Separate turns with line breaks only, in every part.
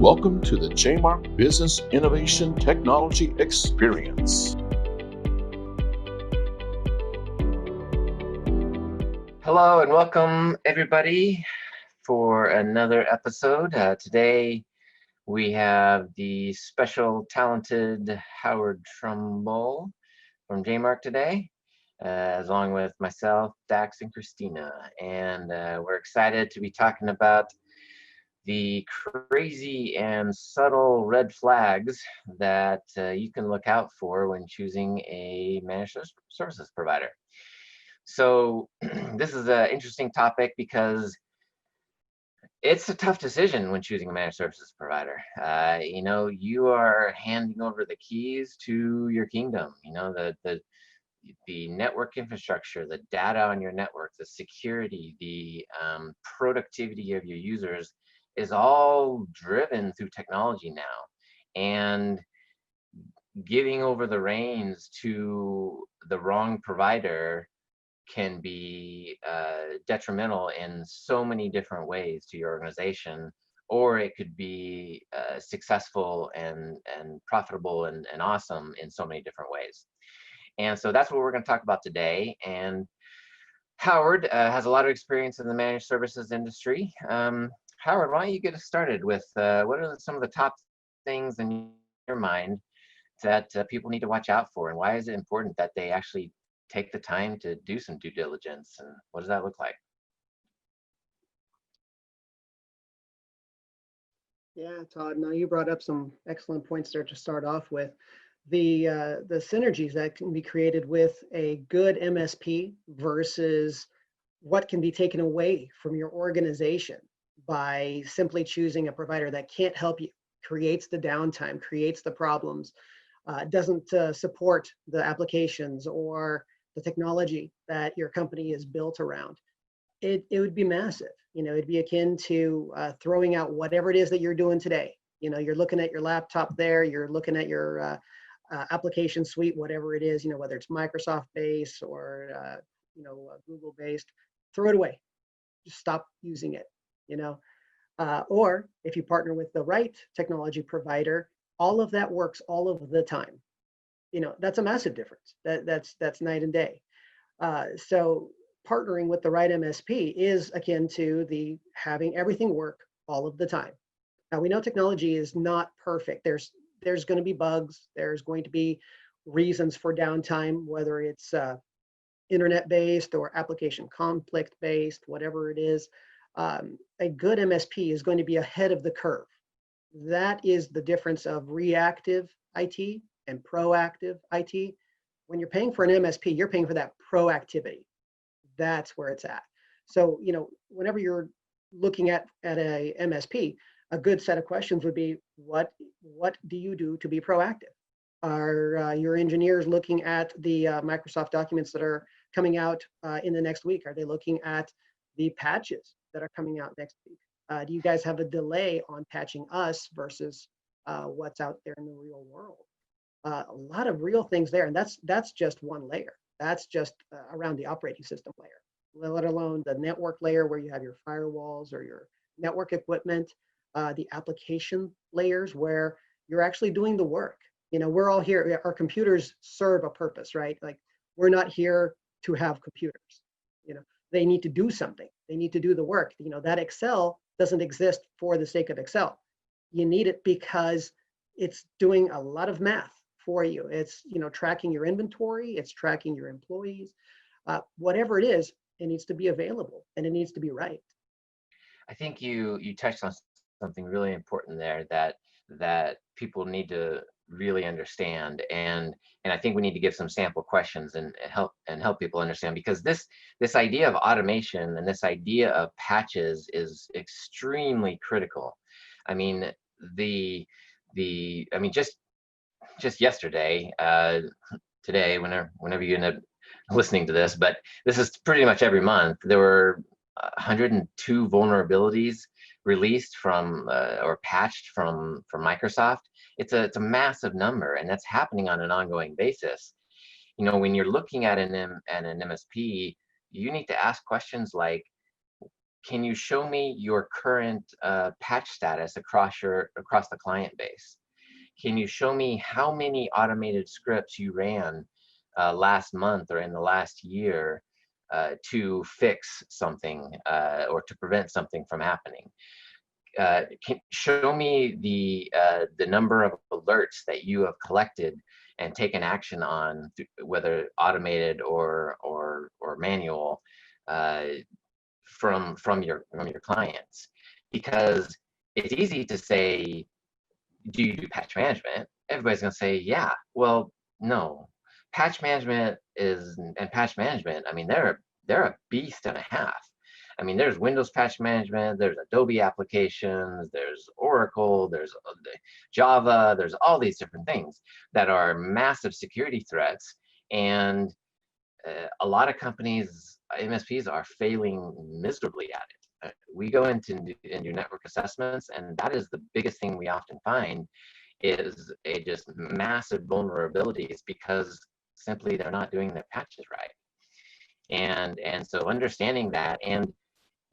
Welcome to the JMark Business Innovation Technology Experience.
Hello and welcome everybody for another episode. Today we have the special talented Howard Trumbull from JMark today, along with myself, Dax, and Christina. And we're excited to be talking about the crazy and subtle red flags that you can look out for when choosing a managed services provider. So this is an interesting topic because it's a tough decision when choosing a managed services provider. You are handing over the keys to your kingdom. The network infrastructure, the data on your network, the security, the productivity of your users is all driven through technology now. And giving over the reins to the wrong provider can be detrimental in so many different ways to your organization, or it could be successful and profitable and awesome in so many different ways. And so that's what we're going to talk about today. And Howard has a lot of experience in the managed services industry. Howard, why don't you get us started with what are some of the top things in your mind that people need to watch out for, and why is it important that they actually take the time to do some due diligence, and what does that look like?
Yeah, Todd, now you brought up some excellent points there to start off with. The synergies that can be created with a good MSP versus what can be taken away from your organization by simply choosing a provider that can't help you, creates the downtime, creates the problems, doesn't support the applications or the technology that your company is built around. It would be massive. It'd be akin to throwing out whatever it is that you're doing today. You're looking at your laptop there, you're looking at your application suite, whatever it is, whether it's Microsoft based or Google based, throw it away. Just stop using it. Or if you partner with the right technology provider, all of that works all of the time. That's a massive difference. That's night and day. So partnering with the right MSP is akin to the having everything work all of the time. Now we know technology is not perfect. There's going to be bugs. There's going to be reasons for downtime, whether it's internet-based or application conflict-based, whatever it is. A good MSP is going to be ahead of the curve. That is the difference of reactive IT and proactive IT. When you're paying for an MSP, you're paying for that proactivity. That's where it's at. So, whenever you're looking at a MSP, a good set of questions would be, what do you do to be proactive? Are your engineers looking at the Microsoft documents that are coming out in the next week? Are they looking at the patches that are coming out next week? Do you guys have a delay on patching us versus what's out there in the real world? A lot of real things there, and that's just one layer. That's just around the operating system layer, let alone the network layer where you have your firewalls or your network equipment, the application layers where you're actually doing the work. We're all here, our computers serve a purpose, right? Like, we're not here to have computers. They need to do something. They need to do the work. That Excel doesn't exist for the sake of Excel. You need it because it's doing a lot of math for you. It's tracking your inventory, it's tracking your employees, whatever it is, it needs to be available and it needs to be right.
I think you touched on something really important there that people need to really understand, and I think we need to give some sample questions and help people understand, because this idea of automation and this idea of patches is extremely critical. I mean, just yesterday, today, whenever you end up listening to this, but this is pretty much every month, there were 102 vulnerabilities released from or patched from Microsoft. It's a massive number, and that's happening on an ongoing basis. When you're looking at an MSP, you need to ask questions like, can you show me your current patch status across the client base? Can you show me how many automated scripts you ran last month or in the last year to fix something or to prevent something from happening? Can show me the number of alerts that you have collected and taken action on, whether automated or manual, from your clients. Because it's easy to say, do you do patch management? Everybody's gonna say, yeah. Well, no. Patch management and patch management, I mean, they're a beast and a half. I mean, there's Windows patch management, there's Adobe applications, there's Oracle, there's Java, there's all these different things that are massive security threats. And a lot of companies, MSPs, are failing miserably at it. We go into and do network assessments, and that is the biggest thing we often find is just massive vulnerabilities because simply they're not doing their patches right. And so understanding that,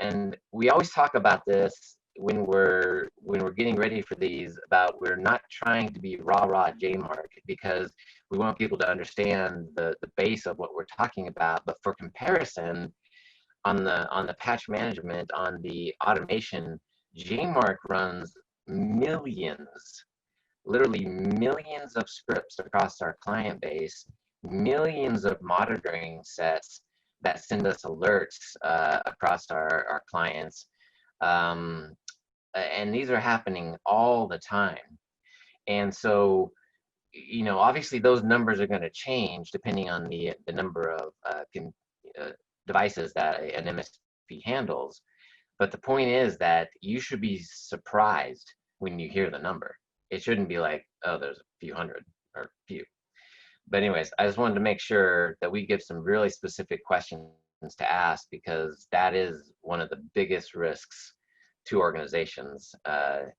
and we always talk about this when we're getting ready for these, about we're not trying to be rah JMark, because we want people to understand the base of what we're talking about. But for comparison, on the patch management, on the automation, JMark runs millions, literally millions of scripts across our client base, millions of monitoring sets that send us alerts across our clients. And these are happening all the time. And so, you know, obviously those numbers are going to change depending on the number of devices that an MSP handles. But the point is that you should be surprised when you hear the number. It shouldn't be like, oh, there's a few hundred or few. But anyways, I just wanted to make sure that we give some really specific questions to ask, because that is one of the biggest risks to organizations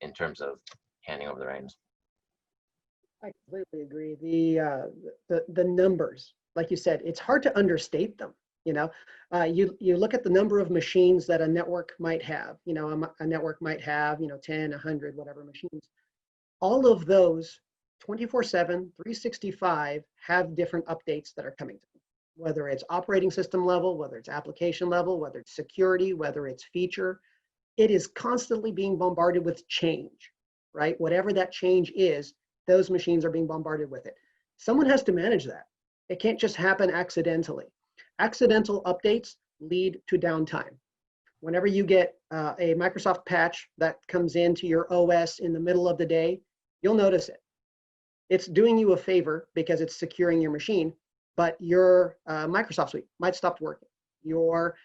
in terms of handing over the reins.
I completely agree. The numbers, like you said, it's hard to understate them. You know, you look at the number of machines that a network might have. You know, a network might have, you know, 10, 100, whatever machines. All of those 24/7, 365 have different updates that are coming to them, whether it's operating system level, whether it's application level, whether it's security, whether it's feature. It is constantly being bombarded with change, right? Whatever that change is, those machines are being bombarded with it. Someone has to manage that. It can't just happen accidentally. Accidental updates lead to downtime. Whenever you get a Microsoft patch that comes into your OS in the middle of the day, you'll notice it. It's doing you a favor because it's securing your machine, but your Microsoft suite might stop working. Your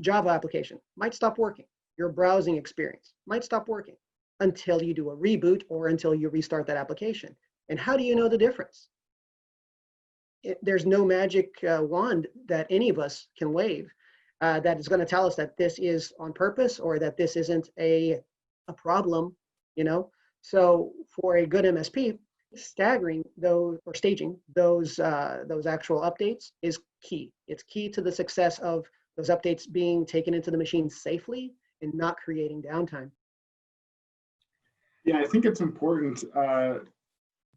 Java application might stop working. Your browsing experience might stop working until you do a reboot or until you restart that application. And how do you know the difference? There's no magic wand that any of us can wave that is going to tell us that this is on purpose or that this isn't a problem, you know? So for a good MSP, staggering those or staging those actual updates is key. It's key to the success of those updates being taken into the machine safely and not creating downtime.
Yeah, I think it's important.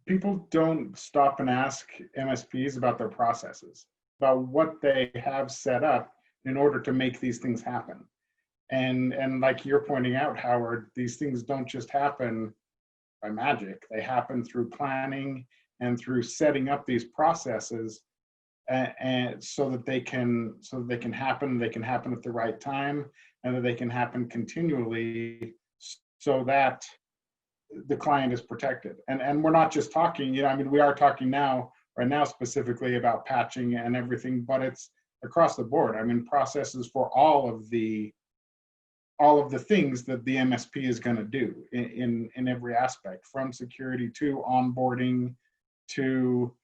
People don't stop and ask MSPs about their processes, about what they have set up in order to make these things happen. And like you're pointing out, Howard, these things don't just happen by magic. They happen through planning and through setting up these processes, and so that they can happen at the right time, and that they can happen continually, so that the client is protected. And we're not just talking, you know, I mean, we are talking right now specifically about patching and everything, but it's across the board. I mean, processes for all of the things that the MSP is going to do in every aspect, from security to onboarding to,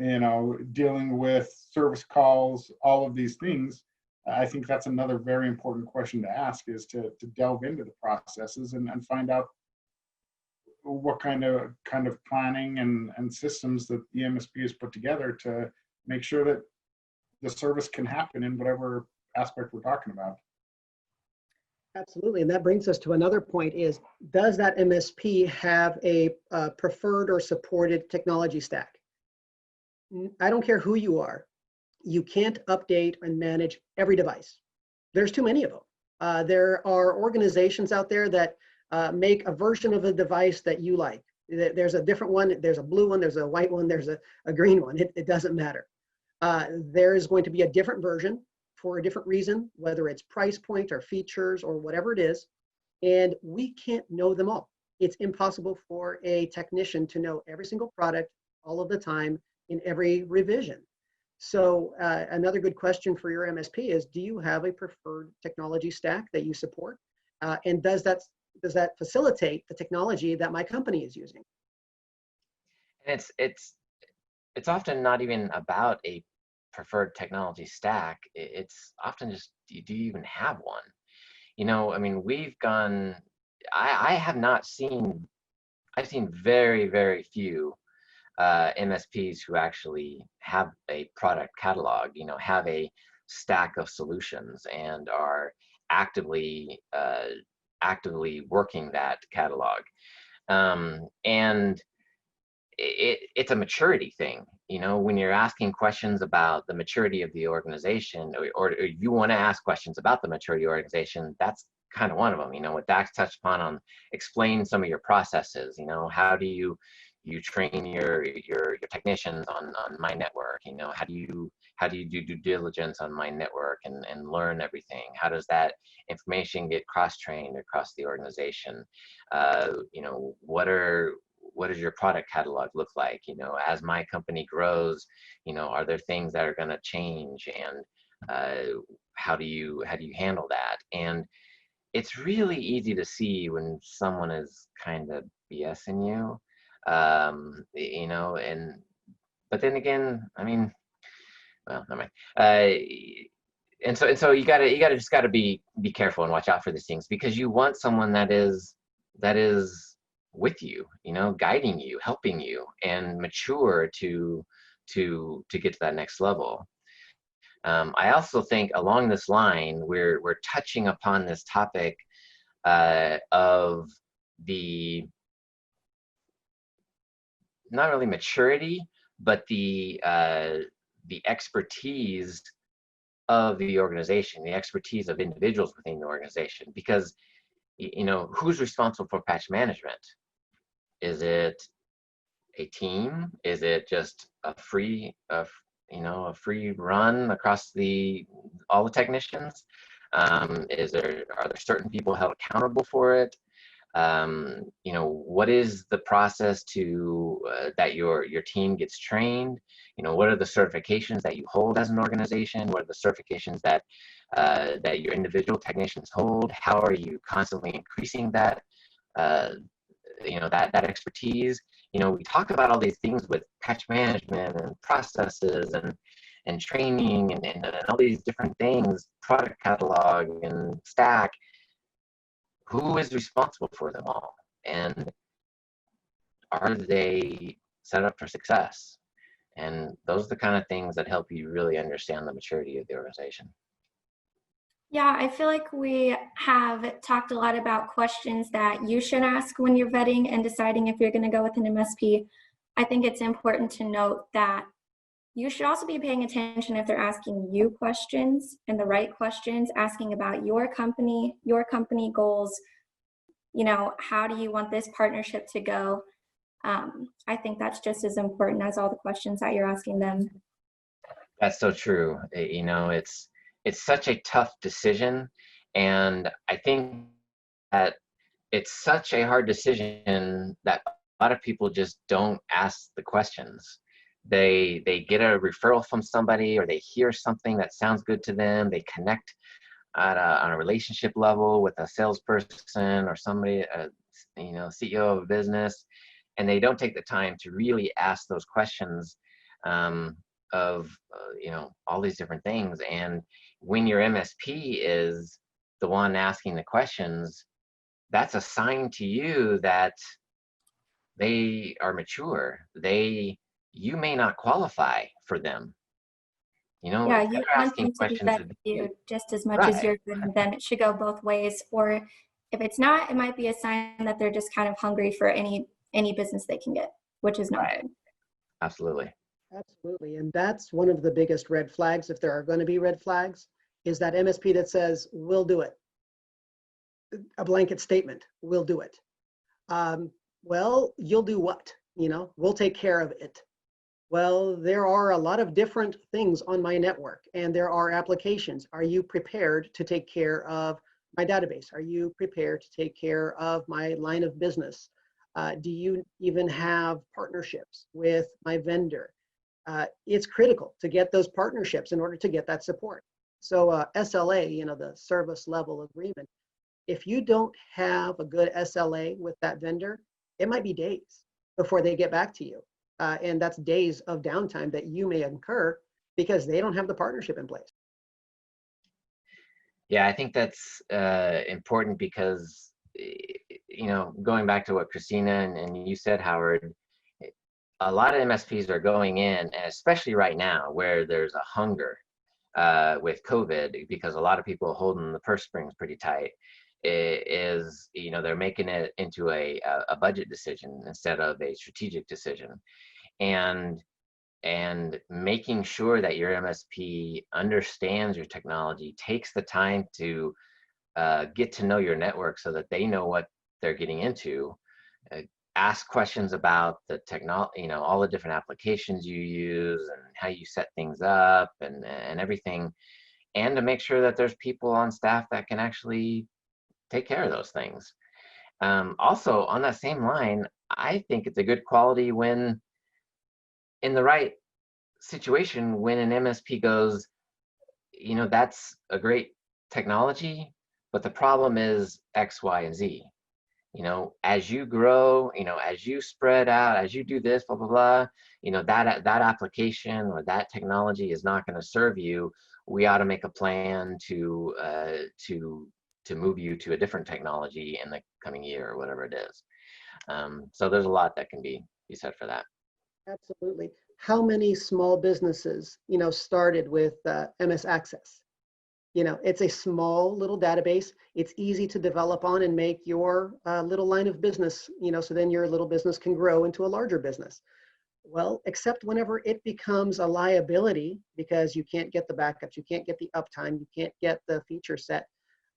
you know, dealing with service calls, all of these things. I think that's another very important question to ask, is to delve into the processes and find out what kind of planning and systems that the MSP has put together to make sure that the service can happen in whatever aspect we're talking about.
Absolutely. And that brings us to another point is, does that MSP have a preferred or supported technology stack? I don't care who you are. You can't update and manage every device. There's too many of them. There are organizations out there that make a version of a device that you like. There's a different one. There's a blue one. There's a white one. There's a green one. It doesn't matter. There is going to be a different version for a different reason, whether it's price point or features or whatever it is. And we can't know them all. It's impossible for a technician to know every single product all of the time in every revision. So another good question for your MSP is, do you have a preferred technology stack that you support? And does that facilitate the technology that my company is using?
And it's often not even about a preferred technology stack. It's often just, do you even have one? You know, I mean, I have not seen, I've seen very, very few MSPs who actually have a product catalog, you know, have a stack of solutions and are actively working that catalog. And it's a maturity thing, you know, when you're asking questions about the maturity of the organization, or you want to ask questions about the maturity of the organization, that's kind of one of them. You know, what Dax touched upon on explain some of your processes, you know, how do you train your technicians on my network, you know, how do you do due diligence on my network and learn everything? How does that information get cross-trained across the organization? You know, what does your product catalog look like? You know, as my company grows, you know, are there things that are going to change, and how do you handle that? And it's really easy to see when someone is kind of BSing you, you know, but then again, I mean, well, never mind. And so you gotta be careful and watch out for these things, because you want someone that is with you, you know, guiding you, helping you, and mature to get to that next level. I also think along this line, we're touching upon this topic of the, not really maturity, but the expertise of the organization, the expertise of individuals within the organization. Because, you know, who's responsible for patch management? Is it a team? Is it just a free run across all the technicians? Are there certain people held accountable for it? You know, what is the process to that your team gets trained? You know, what are the certifications that you hold as an organization? What are the certifications that your individual technicians hold? How are you constantly increasing that you know, that expertise? You know, we talk about all these things with patch management and processes and training and all these different things, product catalog and stack. Who is responsible for them all? And are they set up for success? And those are the kind of things that help you really understand the maturity of the organization.
Yeah, I feel like we have talked a lot about questions that you should ask when you're vetting and deciding if you're going to go with an MSP. I think it's important to note that you should also be paying attention if they're asking you questions, and the right questions, asking about your company goals. You know, how do you want this partnership to go? I think that's just as important as all the questions that you're asking them.
That's so true. You know, it's such a tough decision, and I think that it's such a hard decision that a lot of people just don't ask the questions. They get a referral from somebody, or they hear something that sounds good to them. They connect on a relationship level with a salesperson or somebody, you know, CEO of a business, and they don't take the time to really ask those questions of you know, all these different things. And when your MSP is the one asking the questions, that's a sign to you that they are mature. You may not qualify for them. You know,
Yeah,
if
you
they're
want
asking
them to be
questions
vetted
of
you just as much as
right.
you're vetting them. It should go both ways. Or if it's not, it might be a sign that they're just kind of hungry for any business they can get, which is not
Right.
good.
Absolutely.
Absolutely. And that's one of the biggest red flags, if there are going to be red flags, is that MSP that says, we'll do it. A blanket statement, we'll do it. Well, you'll do what? We'll take care of it. Well, there are a lot of different things on my network and there are applications. Are you prepared to take care of my database? Are you prepared to take care of my line of business? Do you even have partnerships with my vendor? It's critical to get those partnerships in order to get that support. So SLA, the service level agreement, if you don't have a good SLA with that vendor, it might be days before they get back to you. And that's days of downtime that you may incur because they don't have the partnership in place.
Yeah, I think that's important because, going back to what Christina and you said, Howard, a lot of MSPs are going in, and especially right now where there's a hunger with COVID, because a lot of people are holding the purse strings pretty tight, is, they're making it into a budget decision instead of a strategic decision. And making sure that your MSP understands your technology, takes the time to get to know your network so that they know what they're getting into. Ask questions about the technology, all the different applications you use and how you set things up and everything. And to make sure that there's people on staff that can actually take care of those things. Also, on that same line, I think it's a good quality when in the right situation, when an MSP goes, that's a great technology, but the problem is X, Y, and Z. As you grow, as you spread out, as you do this, blah, blah, blah, that application or that technology is not going to serve you. We ought to make a plan to move you to a different technology in the coming year or whatever it is. So there's a lot that can be said for that.
Absolutely. How many small businesses, started with MS Access? It's a small little database. It's easy to develop on and make your little line of business, so then your little business can grow into a larger business. Well, except whenever it becomes a liability because you can't get the backups, you can't get the uptime, you can't get the feature set.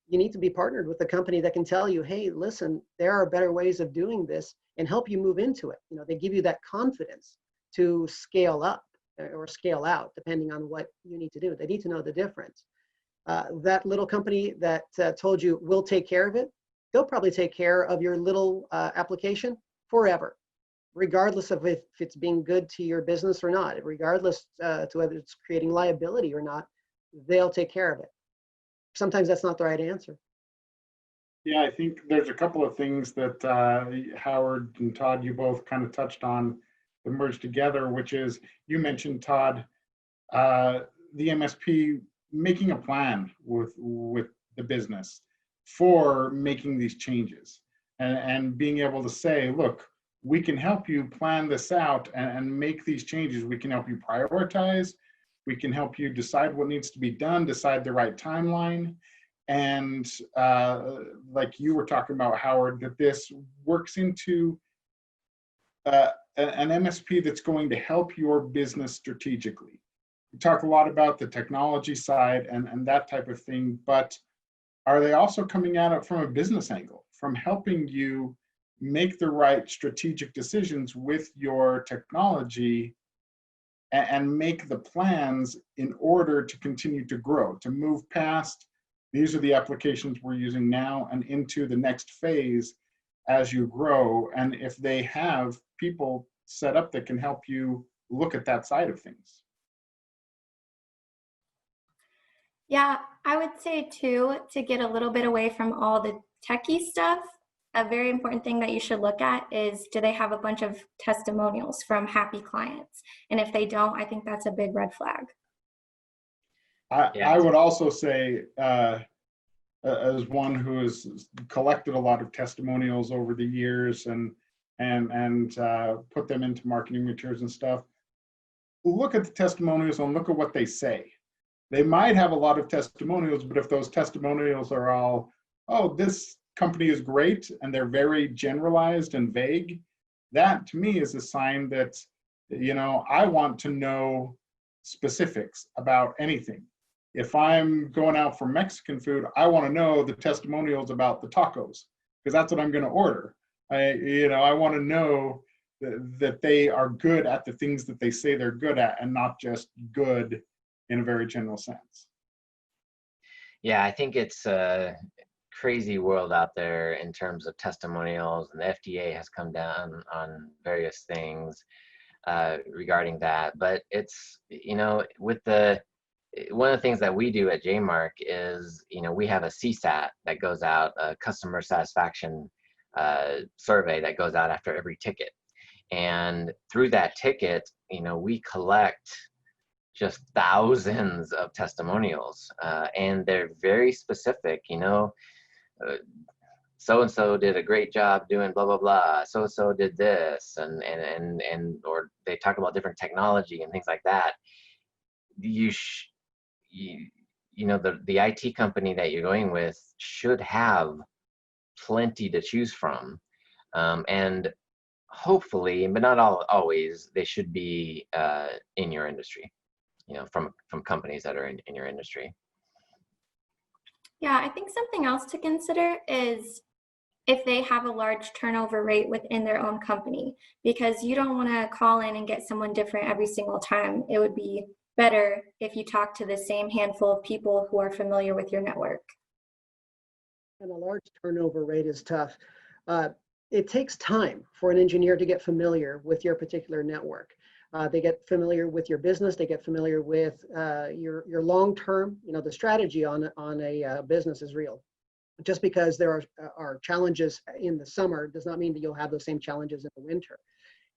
You need to be partnered with a company that can tell you, hey, listen, there are better ways of doing this and help you move into it. They give you that confidence to scale up or scale out, depending on what you need to do. They need to know the difference. That little company that told you, we'll take care of it, they'll probably take care of your little application forever, regardless of if it's being good to your business or not, regardless to whether it's creating liability or not, they'll take care of it. Sometimes that's not the right answer.
Yeah, I think there's a couple of things that Howard and Todd, you both kind of touched on that merged together, which is, you mentioned, Todd, the MSP making a plan with the business for making these changes and being able to say, look, we can help you plan this out and make these changes. We can help you prioritize. We can help you decide what needs to be done, decide the right timeline. And like you were talking about, Howard, that this works into an MSP that's going to help your business strategically. We talk a lot about the technology side and that type of thing, but are they also coming at it from a business angle, from helping you make the right strategic decisions with your technology and make the plans in order to continue to grow, to move past, these are the applications we're using now and into the next phase as you grow. And if they have people set up that can help you look at that side of things.
Yeah, I would say too, to get a little bit away from all the techie stuff, a very important thing that you should look at is, do they have a bunch of testimonials from happy clients? And if they don't, I think that's a big red flag.
I would also say, as one who has collected a lot of testimonials over the years and put them into marketing materials and stuff, look at the testimonials and look at what they say. They might have a lot of testimonials, but if those testimonials are all, oh, this company is great, and they're very generalized and vague, that to me is a sign that, I want to know specifics about anything. If I'm going out for Mexican food, I want to know the testimonials about the tacos, because that's what I'm going to order. I want to know that they are good at the things that they say they're good at, and not just good in a very general sense.
Yeah, I think it's a crazy world out there in terms of testimonials, and the FDA has come down on various things regarding that. But it's, with one of the things that we do at JMark is, we have a CSAT that goes out, a customer satisfaction survey that goes out after every ticket. And through that ticket, we collect just thousands of testimonials, and they're very specific. So-and-so did a great job doing blah, blah, blah. So-and-so did this, and or they talk about different technology and things like that. The IT company that you're going with should have plenty to choose from. And hopefully, but not always, they should be in your industry, from companies that are in your industry.
Yeah, I think something else to consider is if they have a large turnover rate within their own company, because you don't want to call in and get someone different every single time. It would be better if you talk to the same handful of people who are familiar with your network.
And a large turnover rate is tough. It takes time for an engineer to get familiar with your particular network. They get familiar with your business. They get familiar with your long-term. The strategy on a business is real. Just because there are challenges in the summer does not mean that you'll have those same challenges in the winter.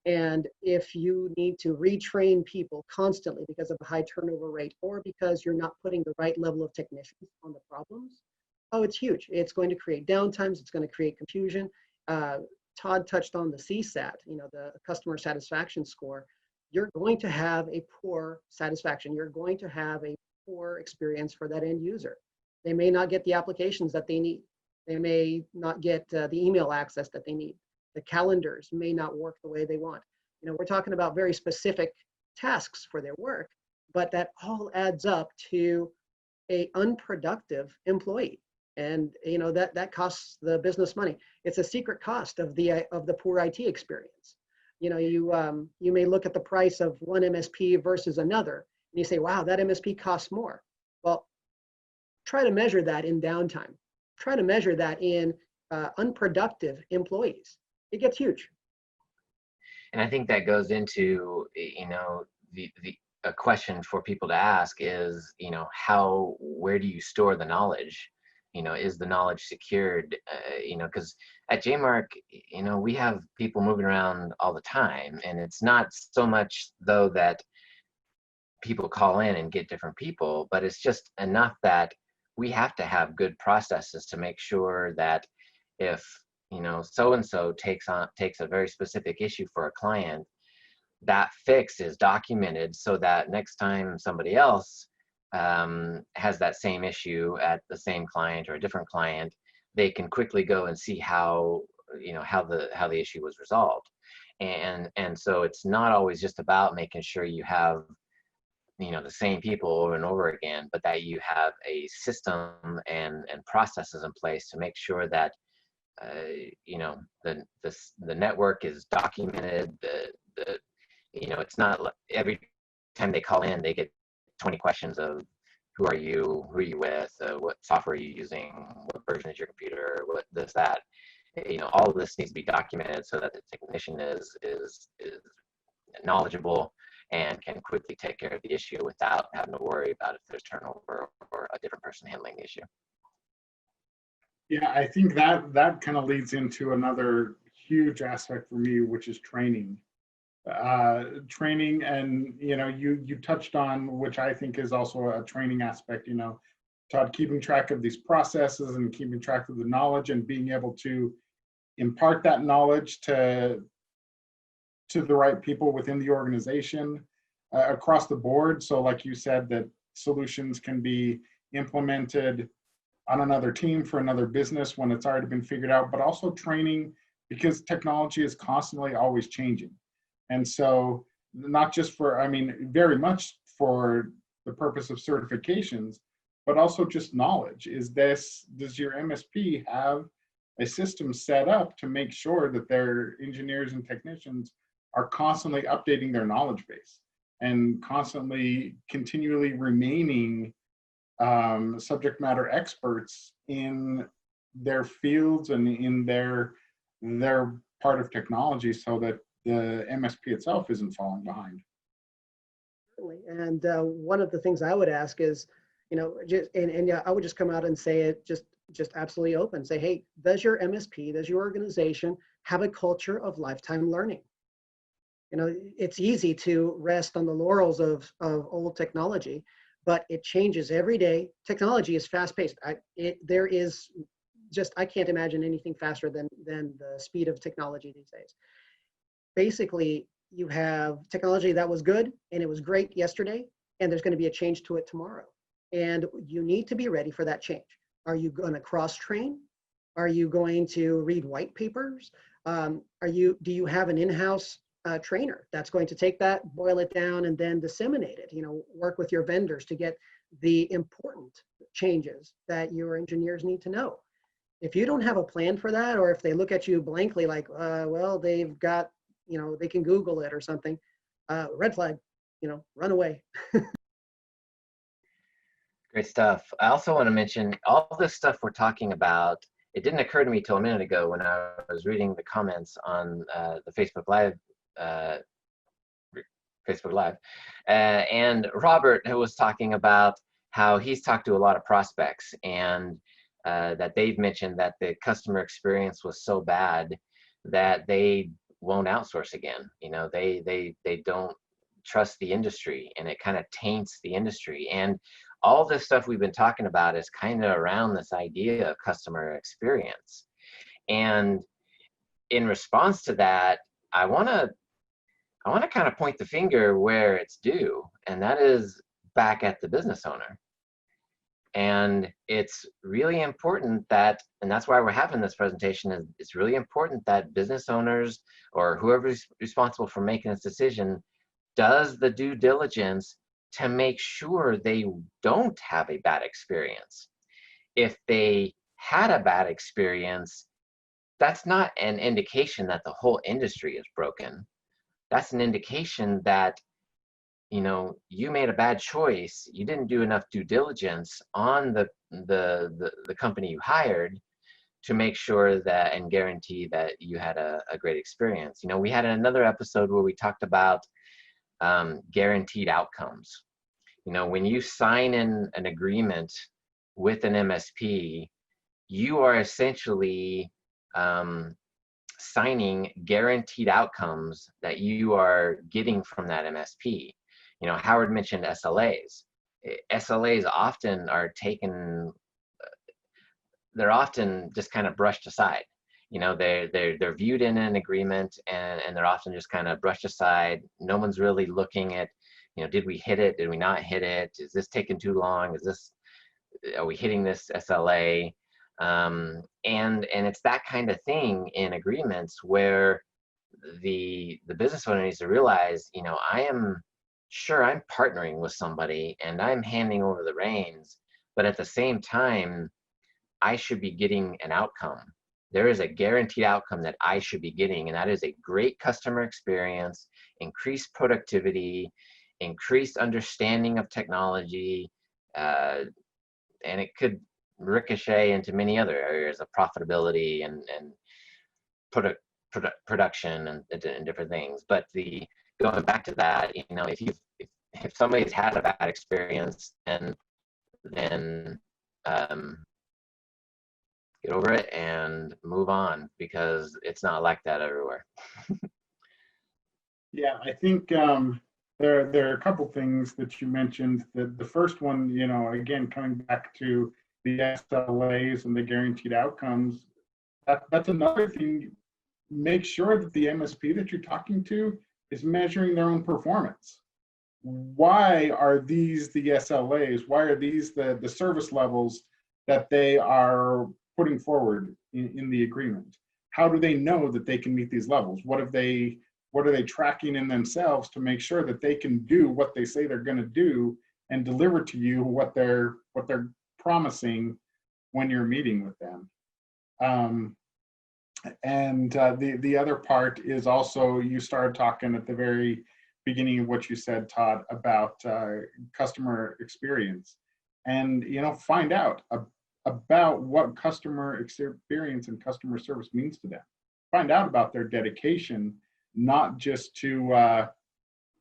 And if you need to retrain people constantly because of a high turnover rate, or because you're not putting the right level of technicians on the problems, oh, it's huge. It's going to create downtimes. It's going to create confusion. Todd touched on the CSAT, the customer satisfaction score. You're going to have a poor satisfaction. You're going to have a poor experience for that end user. They may not get the applications that they need. They may not get the email access that they need. The calendars may not work the way they want. We're talking about very specific tasks for their work, but that all adds up to a unproductive employee. And that costs the business money. It's a secret cost of the poor IT experience. You may look at the price of one MSP versus another, and you say, wow, that MSP costs more. Well, try to measure that in downtime. Try to measure that in unproductive employees. It gets huge.
And I think that goes into, a question for people to ask is, where do you store the knowledge? Is the knowledge secured? Because at JMark, we have people moving around all the time, and it's not so much though that people call in and get different people, but it's just enough that we have to have good processes to make sure that if so-and-so takes a very specific issue for a client, that fix is documented so that next time somebody else has that same issue at the same client or a different client, they can quickly go and see how the issue was resolved. And so it's not always just about making sure you have the same people over and over again, but that you have a system and processes in place to make sure that the network is documented. It's not every time they call in they get 20 questions of who are you with, what software are you using, what version is your computer, what this, that. All of this needs to be documented so that the technician is knowledgeable and can quickly take care of the issue without having to worry about if there's turnover or a different person handling the issue.
Yeah, I think that kind of leads into another huge aspect for me, which is training. Training, and you touched on, which I think is also a training aspect, Todd, keeping track of these processes and keeping track of the knowledge and being able to impart that knowledge to the right people within the organization. across the board. So like you said, that solutions can be implemented on another team for another business when it's already been figured out, but also training, because technology is constantly always changing. And so not just for, I mean, very much for the purpose of certifications, but also just knowledge. Does your MSP have a system set up to make sure that their engineers and technicians are constantly updating their knowledge base and constantly continually remaining subject matter experts in their fields and in their part of technology, so that the MSP itself isn't falling behind?
And one of the things I would ask is, just yeah, I would just come out and say it just absolutely open. Say, hey, does your MSP, does your organization have a culture of lifetime learning? It's easy to rest on the laurels of old technology, but it changes every day. Technology is fast-paced. I can't imagine anything faster than the speed of technology these days. Basically, you have technology that was good and it was great yesterday, and there's going to be a change to it tomorrow. And you need to be ready for that change. Are you going to cross-train? Are you going to read white papers? Do you have an in-house trainer that's going to take that, boil it down, and then disseminate it? Work with your vendors to get the important changes that your engineers need to know. If you don't have a plan for that, or if they look at you blankly like, well, they've got, they can Google it or something, red flag, run away.
Great stuff. I also want to mention all this stuff we're talking about. It didn't occur to me till a minute ago when I was reading the comments on the Facebook Live. And Robert, who was talking about how he's talked to a lot of prospects, and that they've mentioned that the customer experience was so bad that they won't outsource again. They don't trust the industry, and it kind of taints the industry. And all this stuff we've been talking about is kind of around this idea of customer experience. And in response to that, I want to kind of point the finger where it's due, and that is back at the business owner. And it's really important that, and that's why we're having this presentation, is it's really important that business owners or whoever is responsible for making this decision does the due diligence to make sure they don't have a bad experience. If they had a bad experience, that's not an indication that the whole industry is broken. That's an indication that you made a bad choice. You didn't do enough due diligence on the company you hired to make sure that and guarantee that you had a great experience. We had another episode where we talked about guaranteed outcomes. When you sign in an agreement with an MSP, you are essentially signing guaranteed outcomes that you are getting from that MSP. Howard mentioned SLAs. SLAs often are they're often just kind of brushed aside. They're viewed in an agreement, and they're often just kind of brushed aside. No one's really looking at, did we hit it? Did we not hit it? Is this taking too long? Are we hitting this SLA? And it's that kind of thing in agreements where the business owner needs to realize, I'm partnering with somebody and I'm handing over the reins, but at the same time, I should be getting an outcome. There is a guaranteed outcome that I should be getting, and that is a great customer experience, increased productivity, increased understanding of technology, and it could ricochet into many other areas of profitability and production and different things. But going back to that, if somebody's had a bad experience, then get over it and move on, because it's not like that everywhere.
Yeah, I think there are a couple things that you mentioned. The first one, again, coming back to the SLAs and the guaranteed outcomes, that's another thing. Make sure that the MSP that you're talking to is measuring their own performance. why are these the SLAs? Why are these the service levels that they are putting forward in the agreement? How do they know that they can meet these levels? What are they tracking in themselves to make sure that they can do what they say they're going to do and deliver to you what they're promising when you're meeting with them? The other part is also, you started talking at the very beginning of what you said, Todd, about customer experience, and find out about what customer experience and customer service means to them. Find out about their dedication, not just to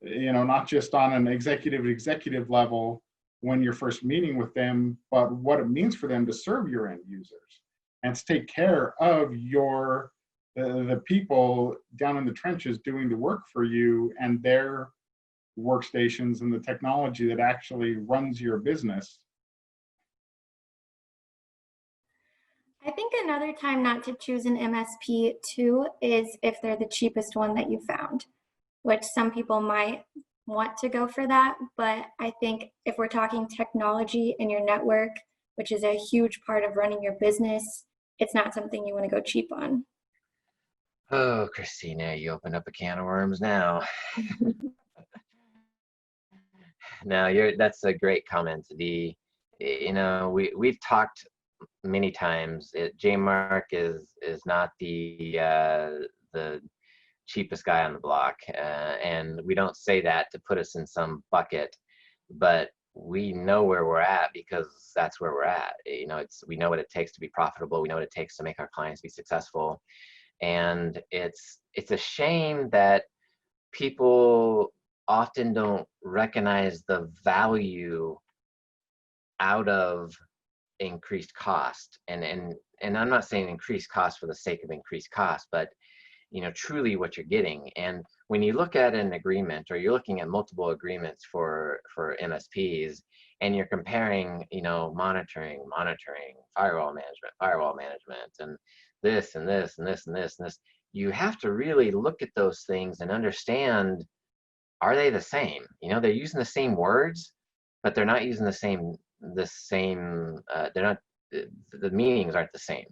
not just on an executive level when you're first meeting with them, but what it means for them to serve your end users and to take care of the people down in the trenches doing the work for you and their workstations and the technology that actually runs your business.
I think another time not to choose an MSP too is if they're the cheapest one that you found, which some people might want to go for that. But I think if we're talking technology in your network, which is a huge part of running your business, it's not something you want to go cheap on.
Oh, Christina, you opened up a can of worms now. No, that's a great comment. We've talked many times. JMark is not the cheapest guy on the block, and we don't say that to put us in some bucket, but we know where we're at because that's where we're at. We know what it takes to be profitable. We know what it takes to make our clients be successful, and it's a shame that people often don't recognize the value out of increased cost. And I'm not saying increased cost for the sake of increased cost, but truly what you're getting. And when you look at an agreement, or you're looking at multiple agreements for MSPs, and you're comparing, monitoring, firewall management, and this and this and this and this and this, you have to really look at those things and understand, are they the same? They're using the same words, but they're not using the same, they're not, the meanings aren't the same.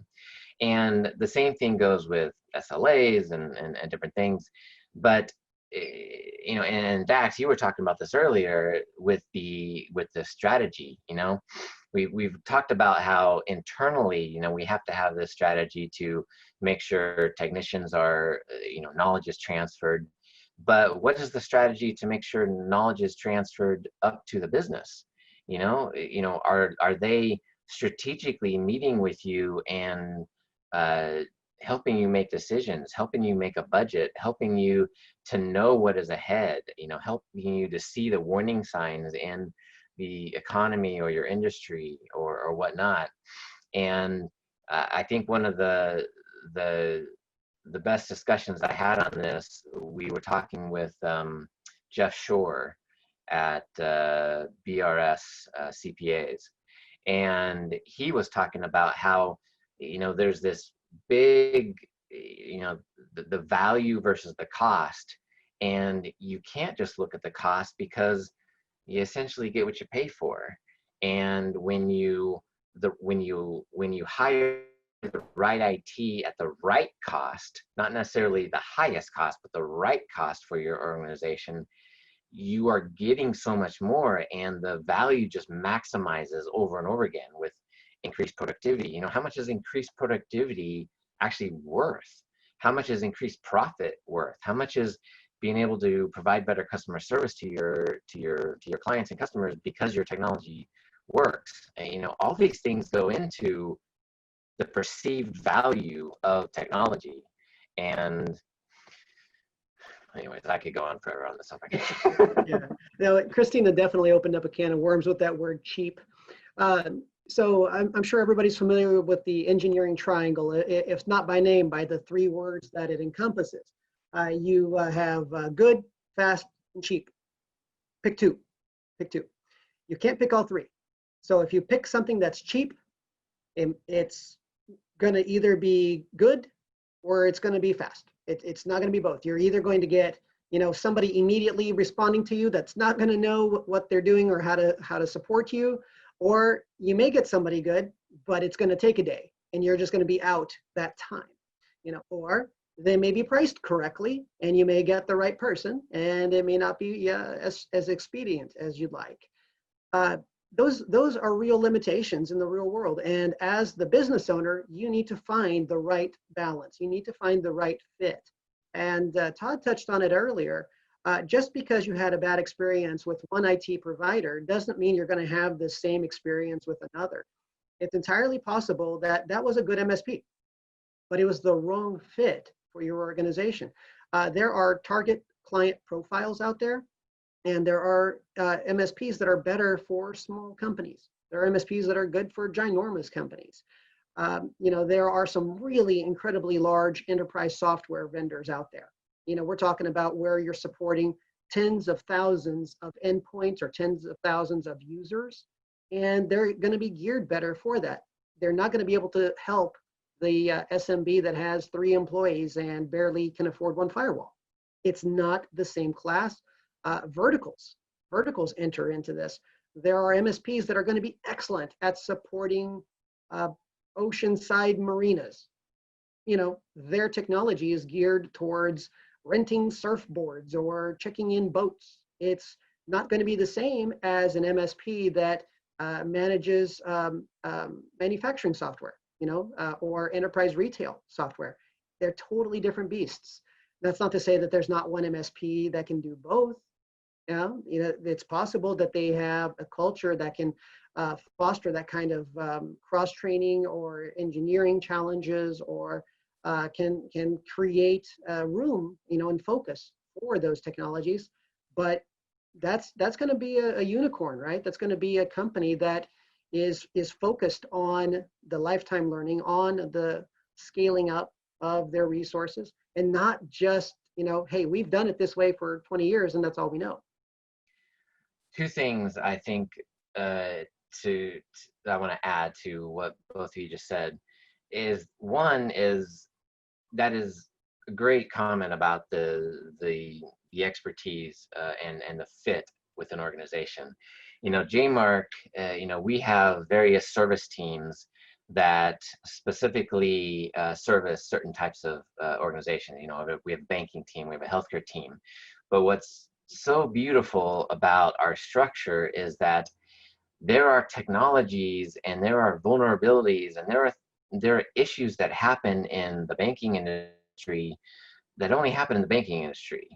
And the same thing goes with SLAs and different things. But, and Dax, you were talking about this earlier with the strategy. We've talked about how internally, we have to have this strategy to make sure technicians are, knowledge is transferred. But what is the strategy to make sure knowledge is transferred up to the business? Are they strategically meeting with you and helping you make decisions, helping you make a budget, helping you to know what is ahead, helping you to see the warning signs in the economy or your industry or whatnot? And I think one of the best discussions I had on this, we were talking with Jeff Shore at BRS CPAs, and he was talking about how there's this big the value versus the cost, and you can't just look at the cost because you essentially get what you pay for. And when you hire the right IT at the right cost, not necessarily the highest cost, but the right cost for your organization, you are getting so much more, and the value just maximizes over and over again with increased productivity. How much is increased productivity actually worth? How much is increased profit worth? How much is being able to provide better customer service to your clients and customers because your technology works? And, all these things go into the perceived value of technology. And anyways, I could go on forever on this subject.
Yeah, now Christina definitely opened up a can of worms with that word cheap. So I'm sure everybody's familiar with the engineering triangle, if not by name, by the three words that it encompasses. You have good, fast, and cheap. Pick two. Pick two. You can't pick all three. So if you pick something that's cheap, it's going to either be good or it's going to be fast. It's not going to be both. You're either going to get, somebody immediately responding to you that's not going to know what they're doing or how to support you, or you may get somebody good, but it's going to take a day and you're just going to be out that time, or they may be priced correctly and you may get the right person and it may not be as expedient as you'd like. Those are real limitations in the real world. And as the business owner, you need to find the right balance. You need to find the right fit. And Todd touched on it earlier. Just because you had a bad experience with one IT provider doesn't mean you're going to have the same experience with another. It's entirely possible that that was a good MSP, but it was the wrong fit for your organization. There are target client profiles out there, and there are MSPs that are better for small companies. There are MSPs that are good for ginormous companies. There are some really incredibly large enterprise software vendors out there. We're talking about where you're supporting tens of thousands of endpoints or tens of thousands of users, and they're going to be geared better for that. They're not going to be able to help the SMB that has 3 employees and barely can afford one firewall. It's not the same class. Verticals enter into this. There are MSPs that are going to be excellent at supporting oceanside marinas. Their technology is geared towards renting surfboards or checking in boats. It's not going to be the same as an MSP that manages manufacturing software, or enterprise retail software. They're totally different beasts. That's not to say that there's not one MSP that can do both. It's possible that they have a culture that can foster that kind of cross-training or engineering challenges, or can create room, and focus for those technologies. But that's going to be a unicorn, right? That's going to be a company that is focused on the lifetime learning, on the scaling up of their resources, and not just, hey, we've done it this way for 20 years and that's all we know.
2 things I think that I want to add to what both of you just said is, one is that is a great comment about the expertise and the fit with an organization. JMark, we have various service teams that specifically service certain types of organizations. We have a banking team, we have a healthcare team. But what's so beautiful about our structure is that there are technologies and there are vulnerabilities and there are issues that happen in the banking industry that only happen in the banking industry.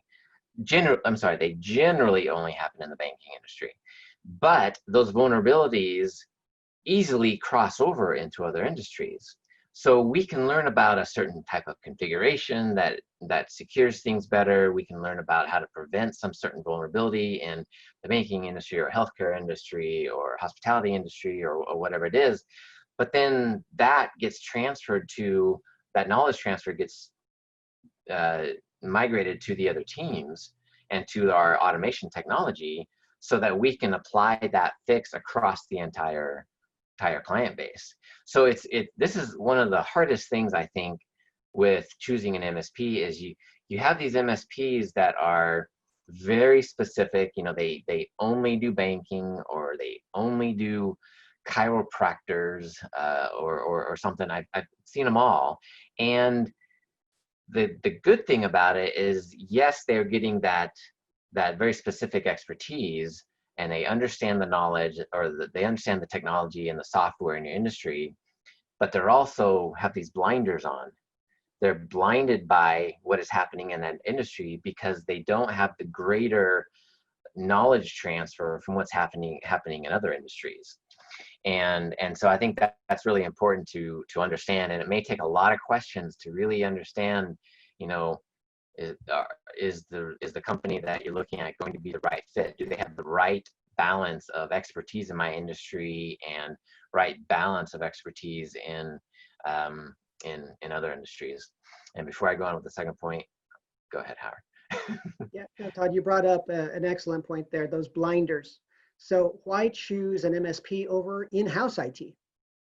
They generally only happen in the banking industry. But those vulnerabilities easily cross over into other industries. So we can learn about a certain type of configuration that secures things better. We can learn about how to prevent some certain vulnerability in the banking industry or healthcare industry or hospitality industry or whatever it is. But then that knowledge transfer gets migrated to the other teams and to our automation technology, so that we can apply that fix across the entire client base. So this is one of the hardest things, I think, with choosing an MSP is you have these MSPs that are very specific. They only do banking, or they only do chiropractors or something. I've seen them all. And the good thing about it is, yes, they're getting that very specific expertise, and they understand the knowledge, or they understand the technology and the software in your industry, but they're also have these blinders on. They're blinded by what is happening in that industry because they don't have the greater knowledge transfer from what's happening in other industries. And so I think that's really important to understand, and it may take a lot of questions to really understand, is the company that you're looking at going to be the right fit? Do they have the right balance of expertise in my industry and right balance of expertise in other industries? And before I go on with the second point, go ahead, Howard.
Yeah, Todd, you brought up an excellent point there, those blinders. So why choose an MSP over in-house IT?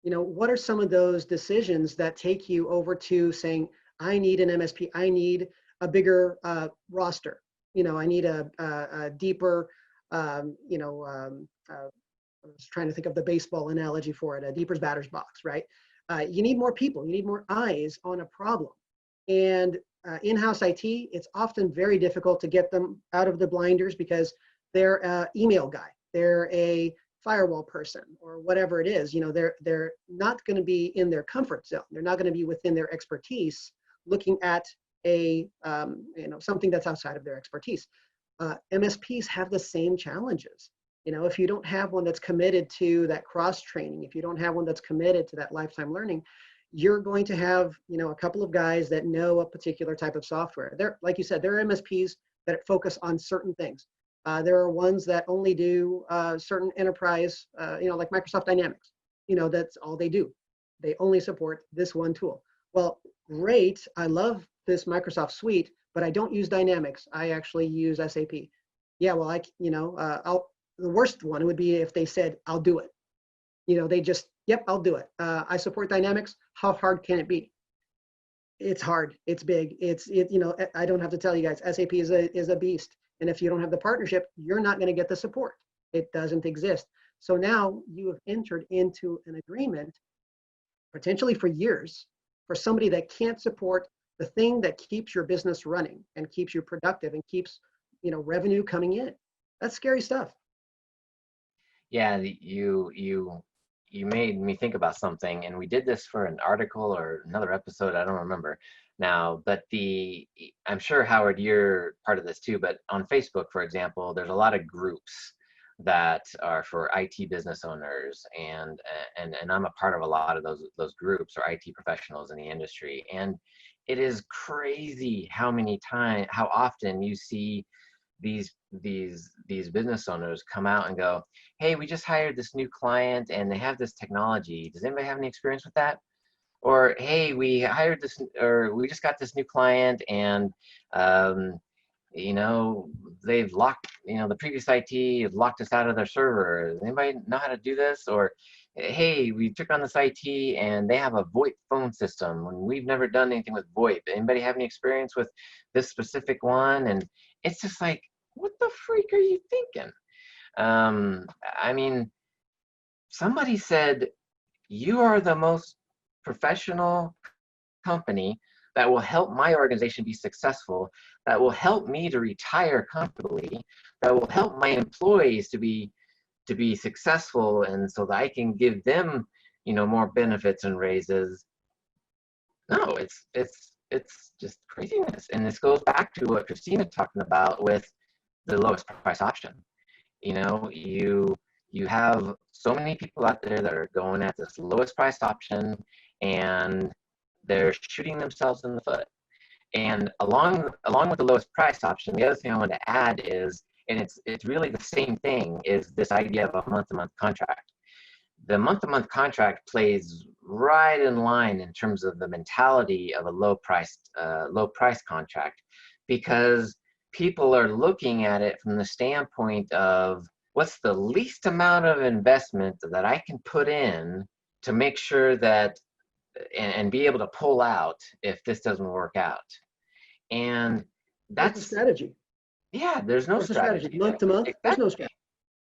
What are some of those decisions that take you over to saying, I need an MSP, I need a bigger roster, I need a deeper, you know, I was trying to think of the baseball analogy for it, a deeper batter's box, right? You need more people, you need more eyes on a problem. And in-house IT, it's often very difficult to get them out of the blinders because they're an email guy, they're a firewall person, or whatever it is. They're not going to be in their comfort zone. They're not going to be within their expertise, looking at something that's outside of their expertise. MSPs have the same challenges. If you don't have one that's committed to that cross training, if you don't have one that's committed to that lifetime learning, you're going to have, a couple of guys that know a particular type of software. Like you said, there are MSPs that focus on certain things. There are ones that only do certain enterprise, like Microsoft Dynamics. That's all they do. They only support this one tool. Well, great. I love this Microsoft suite, but I don't use Dynamics. I actually use SAP. Yeah, well, the worst one would be if they said, I'll do it. They just, yep, I'll do it. I support Dynamics. How hard can it be? It's hard. It's big. I don't have to tell you guys, SAP is a beast. And if you don't have the partnership, you're not going to get the support. It doesn't exist. So now you have entered into an agreement, potentially for years, for somebody that can't support the thing that keeps your business running and keeps you productive and keeps, revenue coming in. That's scary stuff.
Yeah, you made me think about something, and we did this for an article or another episode, I don't remember now, but I'm sure, Howard, you're part of this too, but on Facebook, for example, there's a lot of groups that are for IT business owners, and I'm a part of a lot of those groups, or IT professionals in the industry. And it is crazy how often you see these business owners come out and go, hey, we just hired this new client and they have this technology. Does anybody have any experience with that? Or, hey, we hired this, or we just got this new client and, they've locked, the previous IT locked us out of their server. Does anybody know how to do this? Or, hey, we took on this IT and they have a VoIP phone system and we've never done anything with VoIP. Anybody have any experience with this specific one? And it's just like, what the freak are you thinking? Somebody said, you are the most professional company that will help my organization be successful, that will help me to retire comfortably, that will help my employees to be successful, and so that I can give them, more benefits and raises. No, it's just craziness. And this goes back to what Christina's talking about with the lowest price option. You have so many people out there that are going at this lowest price option, and they're shooting themselves in the foot. And along with the lowest price option, the other thing I want to add is, and it's really the same thing, is this idea of a month-to-month contract. The month-to-month contract plays right in line in terms of the mentality of a low price contract, because people are looking at it from the standpoint of, what's the least amount of investment that I can put in to make sure that, and be able to pull out if this doesn't work out. And that's
a strategy.
Yeah, there's no strategy.
Month to month, there's no strategy.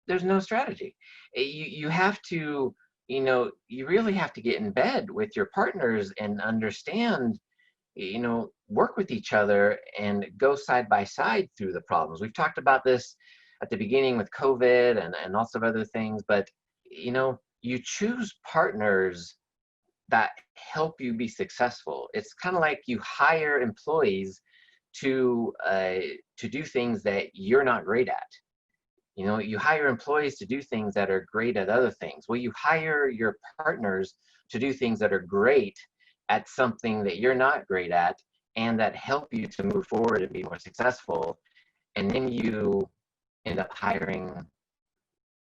There's no strategy. You have to, you really have to get in bed with your partners and understand, work with each other and go side by side through the problems. We've talked about this at the beginning with COVID and lots of other things, but, you choose partners that help you be successful. It's kind of like you hire employees to do things that you're not great at. You hire employees to do things that are great at other things. Well, you hire your partners to do things that are great at something that you're not great at, and that help you to move forward and be more successful. And then you end up hiring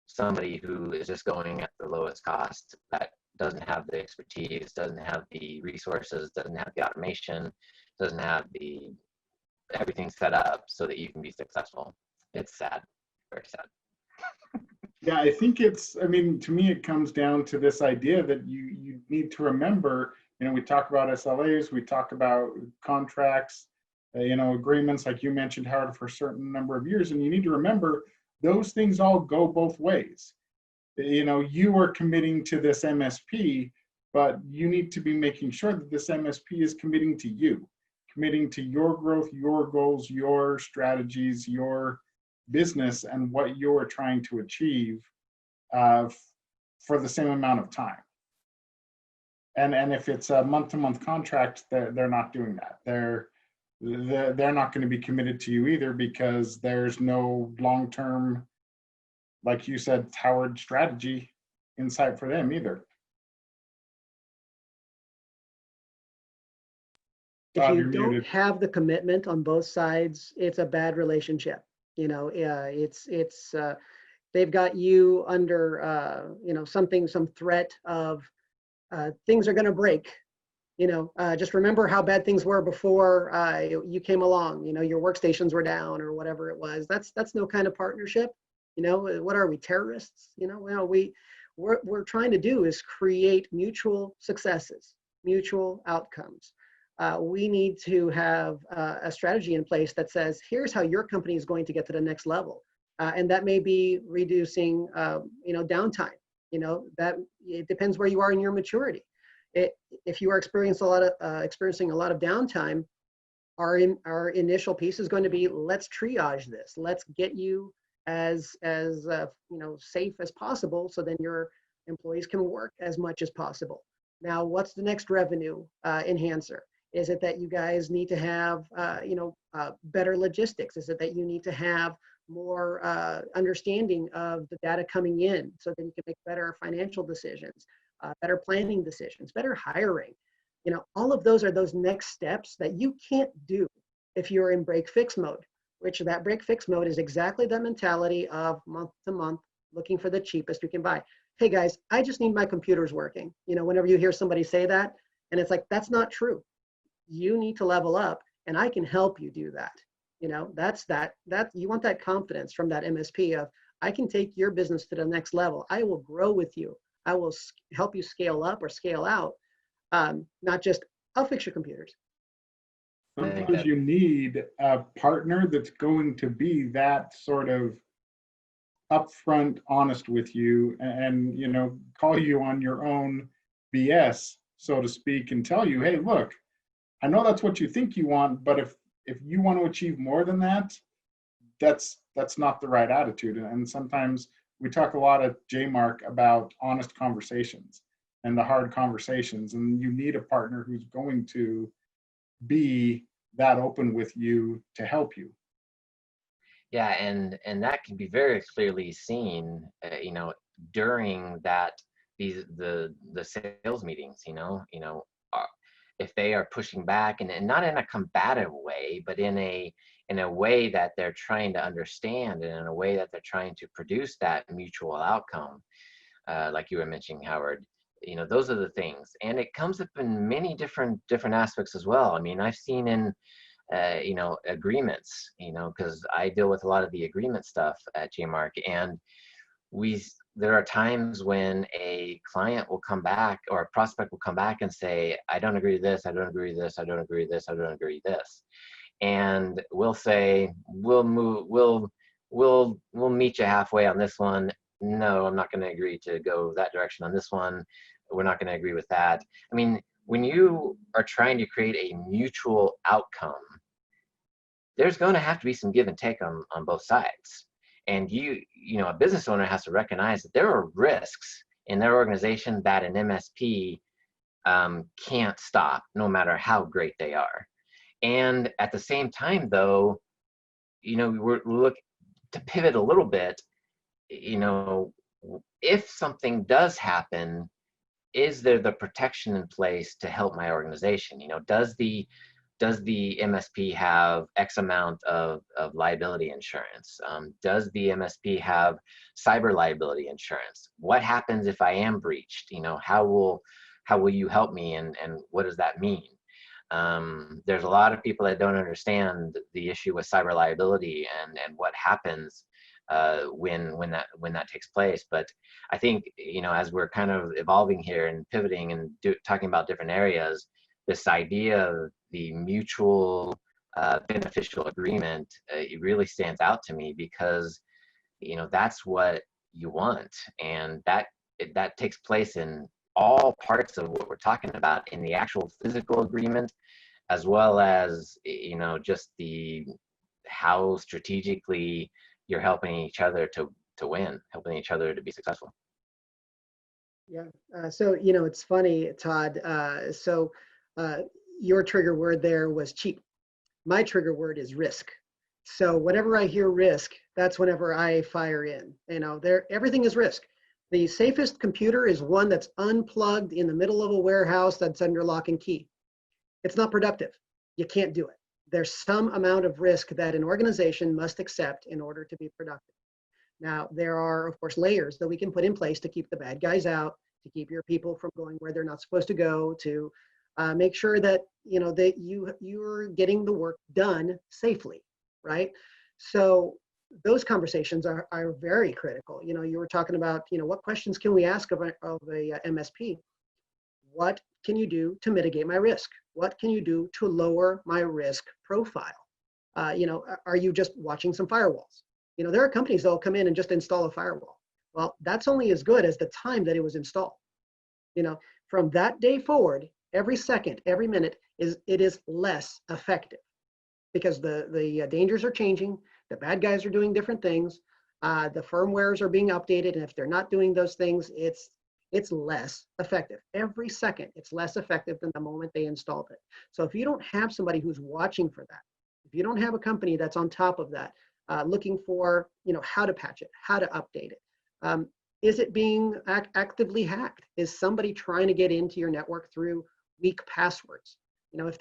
somebody who is just going at the lowest cost, that doesn't have the expertise, doesn't have the resources, doesn't have the automation, doesn't have everything set up so that you can be successful. It's sad, very sad.
Yeah, I think to me, it comes down to this idea that you need to remember, we talk about SLAs, we talk about contracts, agreements like you mentioned, Howard, for a certain number of years. And you need to remember those things all go both ways. You are committing to this MSP, but you need to be making sure that this MSP is committing to you, committing to your growth, your goals, your strategies, your business, and what you're trying to achieve for the same amount of time. And if it's a month-to-month contract, they're not doing that. They're not going to be committed to you either, because there's no long-term, like you said, Howard, strategy in sight for them either.
If you don't have the commitment on both sides, it's a bad relationship. They've got you under some threat of things are going to break. Just remember how bad things were before you came along. Your workstations were down or whatever it was. That's no kind of partnership. What are we, terrorists? We're trying to do is create mutual successes, mutual outcomes. We need to have a strategy in place that says, here's how your company is going to get to the next level. And that may be reducing, downtime. That it depends where you are in your maturity. If you are experiencing a lot of downtime, our initial piece is going to be, let's triage this. Let's get you as safe as possible, so then your employees can work as much as possible. Now, what's the next revenue enhancer? Is it that you guys need to have better logistics? Is it that you need to have more understanding of the data coming in, so then you can make better financial decisions, better planning decisions, better hiring? All of those are those next steps that you can't do if you're in break fix mode, which that break fix mode is exactly the mentality of month to month, looking for the cheapest you can buy. Hey guys, I just need my computers working. Whenever you hear somebody say that, and it's like, that's not true. You need to level up, and I can help you do that. That's that you want that confidence from that MSP of, I can take your business to the next level. I will grow with you. I will help you scale up or scale out. Not just, I'll fix your computers.
Sometimes you need a partner that's going to be that sort of upfront, honest with you, and call you on your own BS, so to speak, and tell you, hey, look, I know that's what you think you want, but if you want to achieve more than that, that's not the right attitude. And sometimes we talk a lot at JMark about honest conversations and the hard conversations, and you need a partner who's going to be that open with you to help you.
Yeah, and that can be very clearly seen, during the sales meetings. If they are pushing back, and not in a combative way, but in a way that they're trying to understand, and in a way that they're trying to produce that mutual outcome, like you were mentioning, Howard. Those are the things, and it comes up in many different aspects as well. I mean, I've seen in agreements, because I deal with a lot of the agreement stuff at JMark, and there are times when a client will come back, or a prospect will come back and say, I don't agree with this, I don't agree with this, I don't agree with this, I don't agree with this. And we'll say, we'll meet you halfway on this one. No, I'm not going to agree to go that direction on this one. We're not going to agree with that. I mean, when you are trying to create a mutual outcome, there's going to have to be some give and take on both sides. And a business owner has to recognize that there are risks in their organization that an MSP can't stop, no matter how great they are. And at the same time, though, we're look to pivot a little bit. If something does happen, is there the protection in place to help my organization? Does the MSP have X amount of liability insurance? Does the MSP have cyber liability insurance? What happens if I am breached? How will you help me, and what does that mean? There's a lot of people that don't understand the issue with cyber liability and what happens when that takes place. But I think, as we're kind of evolving here and pivoting and talking about different areas, this idea of the mutual beneficial agreement, it really stands out to me because, that's what you want. And that takes place in all parts of what we're talking about, in the actual physical agreement, as well as, just how strategically you're helping each other to win, helping each other to be successful.
Yeah. So, it's funny, Todd. Your trigger word there was cheap. My trigger word is risk. So whenever I hear risk, that's whenever I fire in. Everything is risk. The safest computer is one that's unplugged in the middle of a warehouse that's under lock and key. It's not productive. You can't do it. There's some amount of risk that an organization must accept in order to be productive. Now, there are, of course, layers that we can put in place to keep the bad guys out, to keep your people from going where they're not supposed to go, to make sure that, that you're getting the work done safely, right? So those conversations are very critical. You were talking about, what questions can we ask of a MSP? What can you do to mitigate my risk? What can you do to lower my risk profile? Are you just watching some firewalls? There are companies that will come in and just install a firewall. Well, that's only as good as the time that it was installed. From that day forward, every second, every minute it is less effective because the dangers are changing. The bad guys are doing different things. The firmwares are being updated, and if they're not doing those things, it's less effective. Every second, it's less effective than the moment they installed it. So if you don't have somebody who's watching for that, if you don't have a company that's on top of that, looking for, how to patch it, how to update it. Is it being actively hacked? Is somebody trying to get into your network through weak passwords? If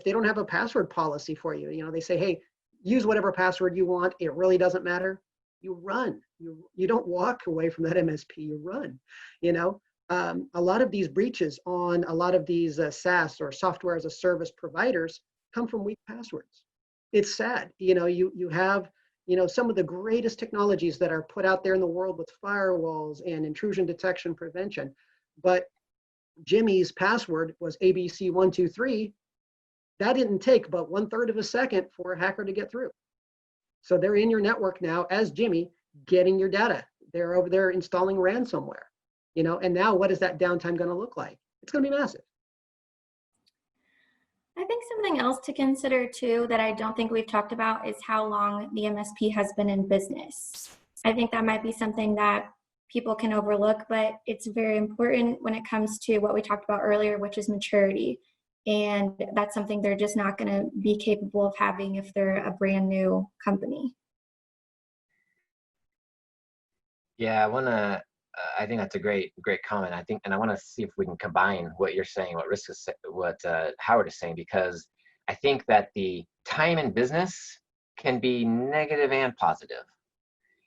they don't have a password policy for you, they say, hey, use whatever password you want. It really doesn't matter. You run. You don't walk away from that MSP. You run. A lot of these breaches on a lot of these SaaS or software as a service providers come from weak passwords. It's sad. You have some of the greatest technologies that are put out there in the world with firewalls and intrusion detection prevention, but Jimmy's password was ABC123. That didn't take but 1/3 of a second for a hacker to get through. So they're in your network now as Jimmy, getting your data. They're over there installing ransomware, and now what is that downtime going to look like? It's going to be massive.
I think something else to consider too that I don't think we've talked about is how long the MSP has been in business. I think that might be something that people can overlook, but it's very important when it comes to what we talked about earlier, which is maturity. And that's something they're just not going to be capable of having if they're a brand new company.
Yeah, I think that's a great comment. And I want to see if we can combine what you're saying, what Howard is saying, because I think that the time in business can be negative and positive.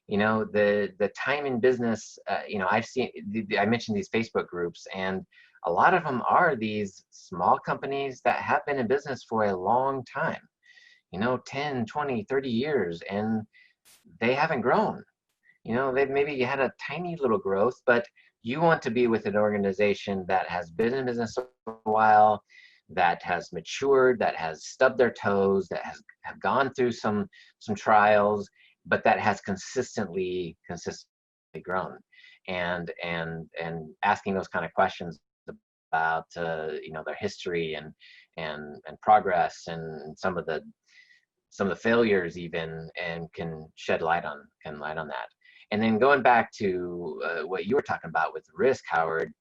The time in business, I mentioned these Facebook groups, and a lot of them are these small companies that have been in business for a long time, 10, 20, 30 years, and they haven't grown. They've maybe had a tiny little growth, but you want to be with an organization that has been in business a while, that has matured, that has stubbed their toes, that have gone through some trials, but that has consistently grown, and asking those kind of questions about their history and progress and some of the failures even, and can shed light on that. And then going back to what you were talking about with risk, Howard,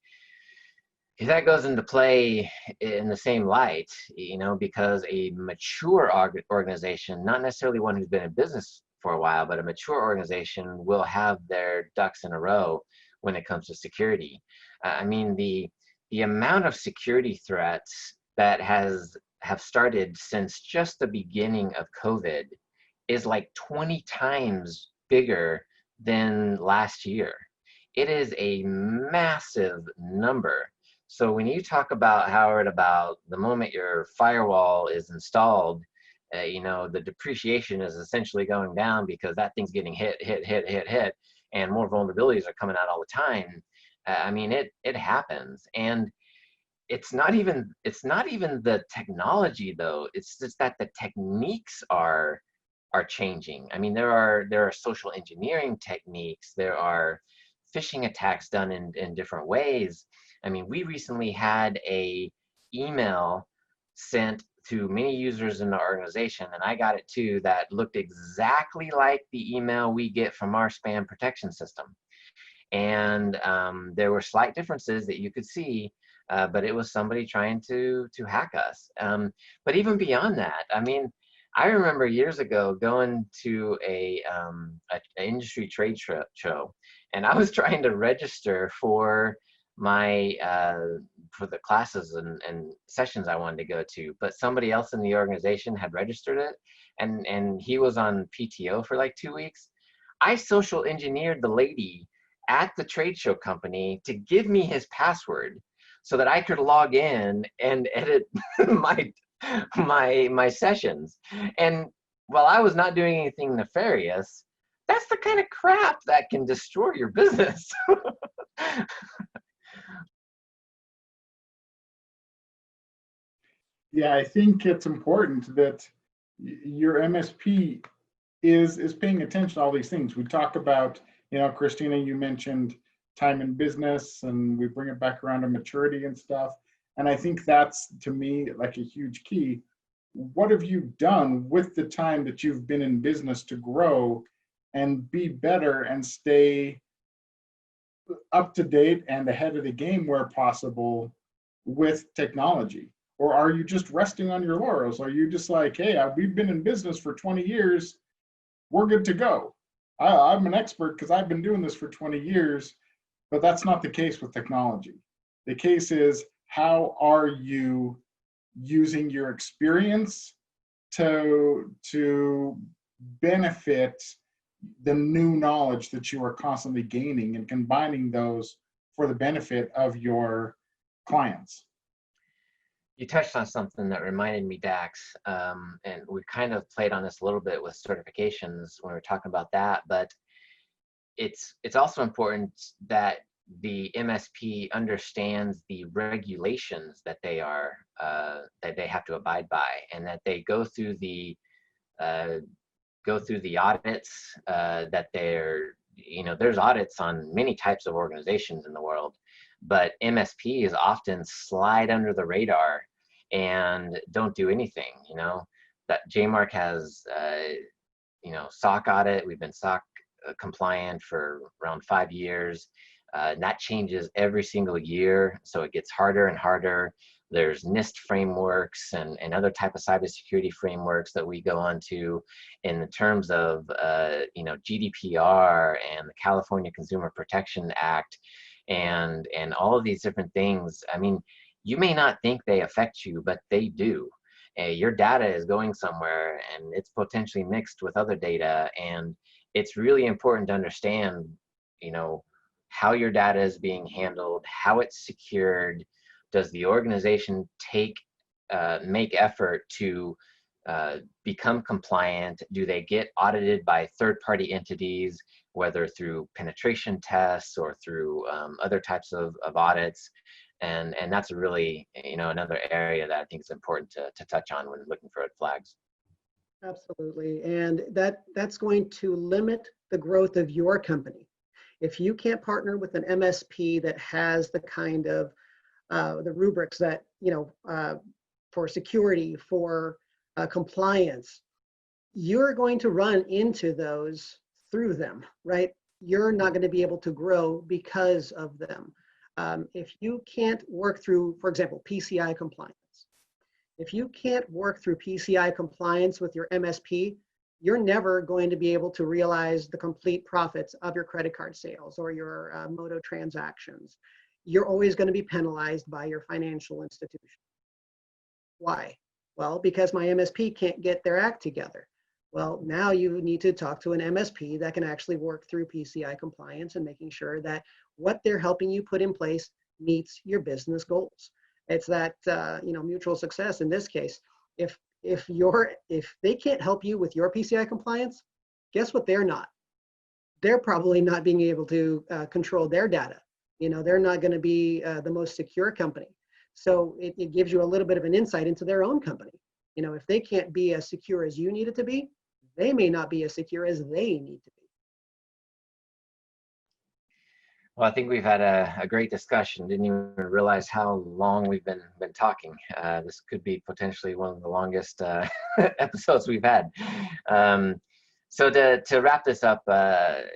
that goes into play in the same light, because a mature organization, not necessarily one who's been in business for a while, but a mature organization will have their ducks in a row when it comes to security. The amount of security threats that have started since just the beginning of COVID is like 20 times bigger than last year. It is a massive number. So when you talk about, Howard, about the moment your firewall is installed, the depreciation is essentially going down because that thing's getting hit, and more vulnerabilities are coming out all the time. It happens. And it's not even the technology though. It's just that the techniques are changing. I mean, there are social engineering techniques. There are phishing attacks done in different ways. I mean, we recently had a email sent to many users in the organization, and I got it too, that looked exactly like the email we get from our spam protection system. And there were slight differences that you could see, but it was somebody trying to hack us. But even beyond that, I mean, I remember years ago going to an industry trade show, and I was trying to register for my for the classes and sessions I wanted to go to, but somebody else in the organization had registered it, and he was on PTO for like 2 weeks. I social engineered the lady at the trade show company to give me his password so that I could log in and edit my sessions. And while I was not doing anything nefarious, that's the kind of crap that can destroy your business.
Yeah, I think it's important that your MSP is paying attention to all these things. We talk about, Christina, you mentioned time in business, and we bring it back around to maturity and stuff. And I think that's, to me, like a huge key. What have you done with the time that you've been in business to grow and be better and stay up to date and ahead of the game where possible with technology? Or are you just resting on your laurels? Are you just like, hey, we've been in business for 20 years, we're good to go? I'm an expert because I've been doing this for 20 years, but that's not the case with technology. The case is, how are you using your experience to benefit the new knowledge that you are constantly gaining and combining those for the benefit of your clients?
You touched on something that reminded me, Dax, and we kind of played on this a little bit with certifications when we were talking about that, but it's also important that the MSP understands the regulations that they have to abide by, and that they go through the audits that there's audits on many types of organizations in the world, but MSPs often slide under the radar and don't do anything. That JMark has SOC audit. We've been SOC compliant for around 5 years. And that changes every single year, so it gets harder and harder. There's NIST frameworks and other type of cybersecurity frameworks that we go onto in the terms of GDPR and the California Consumer Protection Act and all of these different things. I mean, you may not think they affect you, but they do. Your data is going somewhere, and it's potentially mixed with other data, and it's really important to understand, how your data is being handled, how it's secured. Does the organization make effort to become compliant? Do they get audited by third-party entities, whether through penetration tests or through other types of audits? And that's really, another area that I think is important to touch on when looking for red flags.
Absolutely. And that's going to limit the growth of your company. If you can't partner with an MSP that has the kind of the rubrics that, for security, for compliance, you're going to run into those through them, right? You're not going to be able to grow because of them. If you can't work through, for example, PCI compliance, if you can't work through PCI compliance with your MSP, you're never going to be able to realize the complete profits of your credit card sales or your Moto transactions. You're always going to be penalized by your financial institution. Why? Well, because my MSP can't get their act together. Well, now you need to talk to an MSP that can actually work through PCI compliance and making sure that what they're helping you put in place meets your business goals. It's that mutual success in this case. If they can't help you with your PCI compliance, guess what? They're not. They're probably not being able to control their data. They're not going to be the most secure company. So it gives you a little bit of an insight into their own company. You know, if they can't be as secure as you need it to be, they may not be as secure as they need to be.
Well, I think we've had a great discussion. Didn't even realize how long we've been talking. This could be potentially one of the longest episodes we've had. So to wrap this up,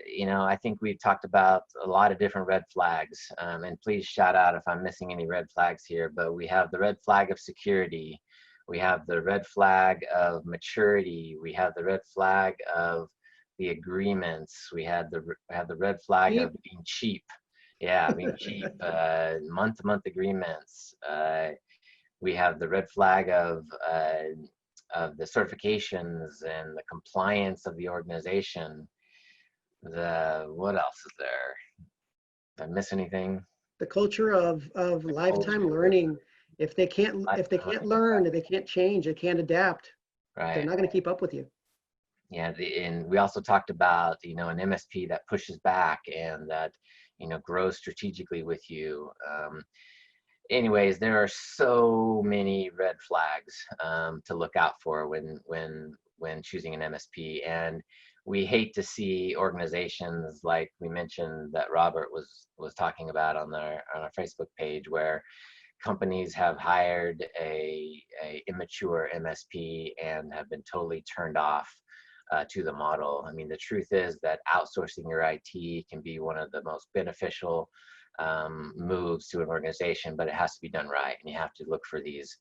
you know, I think we've talked about a lot of different red flags. And please shout out if I'm missing any red flags here. But we have the red flag of security. We have the red flag of maturity. We have the red flag of the agreements. We have the red flag of being cheap. Yeah, being cheap. Month-to-month agreements. We have the red flag of the certifications and the compliance of the organization. What else is there? Did I miss anything?
The culture of lifetime learning. If they can't learn, if they can't change, they can't adapt,
right,
they're not going to keep up with you.
Yeah, and we also talked about, you know, an MSP that pushes back and that, you know, grows strategically with you. Anyways, there are so many red flags to look out for when choosing an MSP, and we hate to see organizations like we mentioned that Robert was talking about on our Facebook page, where companies have hired a immature MSP and have been totally turned off to the model. I mean, the truth is that outsourcing your IT can be one of the most beneficial moves to an organization, but it has to be done right, and you have to look for these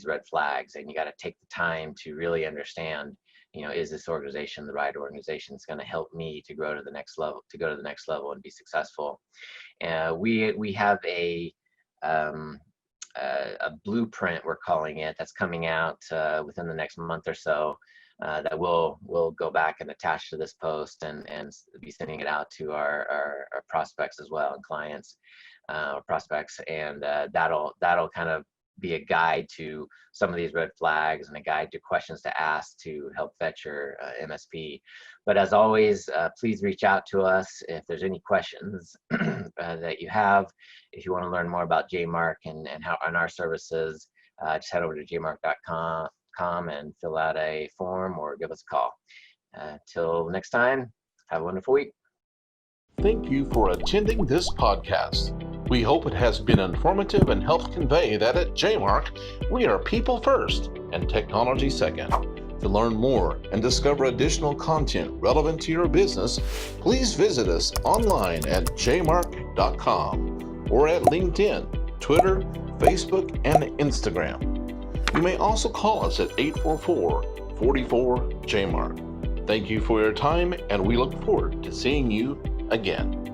red flags, and you got to take the time to really understand, you know, is this organization the right organization that's going to help me to grow to the next level, and be successful. We have a blueprint, we're calling it, that's coming out within the next month or so, that we'll go back and attach to this post and be sending it out to our prospects as well, and clients, prospects, and that'll kind of be a guide to some of these red flags and a guide to questions to ask to help vet your MSP. But as always, please reach out to us if there's any questions that you have. If you want to learn more about JMark and our services, just head over to jmark.com and fill out a form or give us a call. Till next time, have a wonderful week.
Thank you for attending this podcast. We hope it has been informative and helped convey that at JMark, we are people first and technology second. To learn more and discover additional content relevant to your business, please visit us online at jmark.com or at LinkedIn, Twitter, Facebook, and Instagram. You may also call us at 844-44-JMark. Thank you for your time, and we look forward to seeing you again.